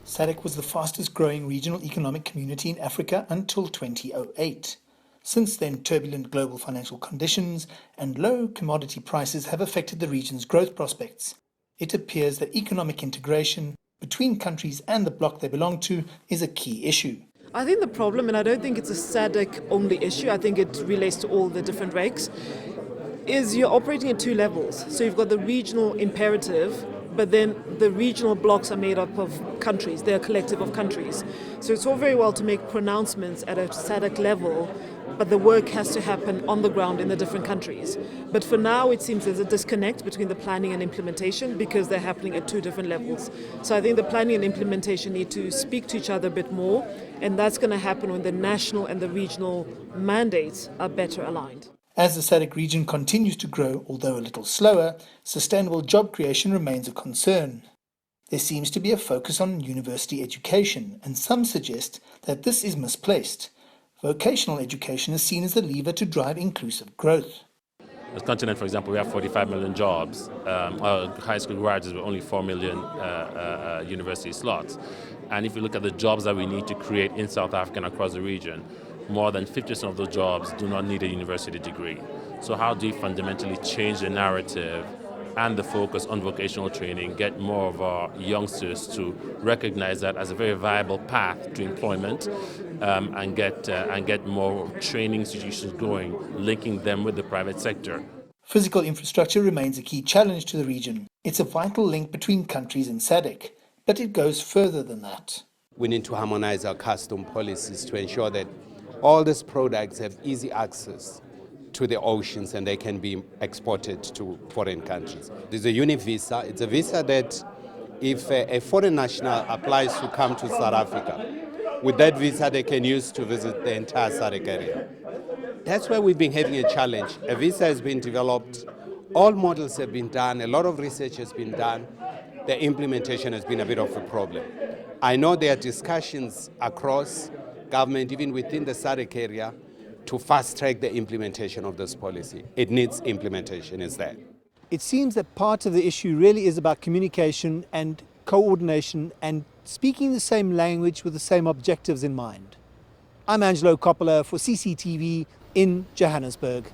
SADC was the fastest growing regional economic community in Africa until 2008. Since then, turbulent global financial conditions and low commodity prices have affected the region's growth prospects. It appears that economic integration between countries and the bloc they belong to is a key issue. I think the problem, and I don't think it's a SADC only issue, I think it relates to all the different regs, is you're operating at two levels. So you've got the regional imperative, but then the regional blocks are made up of countries. They're a collective of countries. So it's all very well to make pronouncements at a SADC level, but the work has to happen on the ground in the different countries. But for now, it seems there's a disconnect between the planning and implementation because they're happening at two different levels. So I think the planning and implementation need to speak to each other a bit more, and that's going to happen when the national and the regional mandates are better aligned. As the SADC region continues to grow, although a little slower, sustainable job creation remains a concern. There seems to be a focus on university education, and some suggest that this is misplaced. Vocational education is seen as the lever to drive inclusive growth. The continent, for example, we have 45 million jobs. Our high school graduates with only 4 million university slots. And if you look at the jobs that we need to create in South Africa and across the region, more than 50% of those jobs do not need a university degree. So how do we fundamentally change the narrative and the focus on vocational training, get more of our youngsters to recognize that as a very viable path to employment, and get more training institutions going, linking them with the private sector. Physical infrastructure remains a key challenge to the region. It's a vital link between countries in SADC, but it goes further than that. We need to harmonize our custom policies to ensure that all these products have easy access to the oceans and they can be exported to foreign countries. There's a UNI visa. It's a visa that if a foreign national applies to come to South Africa, with that visa they can use to visit the entire SADC area. That's why we've been having a challenge. A visa has been developed, all models have been done, a lot of research has been done. The implementation has been a bit of a problem. I know there are discussions across government, even within the SADC area, to fast-track the implementation of this policy. It needs implementation, is that. It seems that part of the issue really is about communication and coordination and speaking the same language with the same objectives in mind. I'm Angelo Coppola for CCTV in Johannesburg.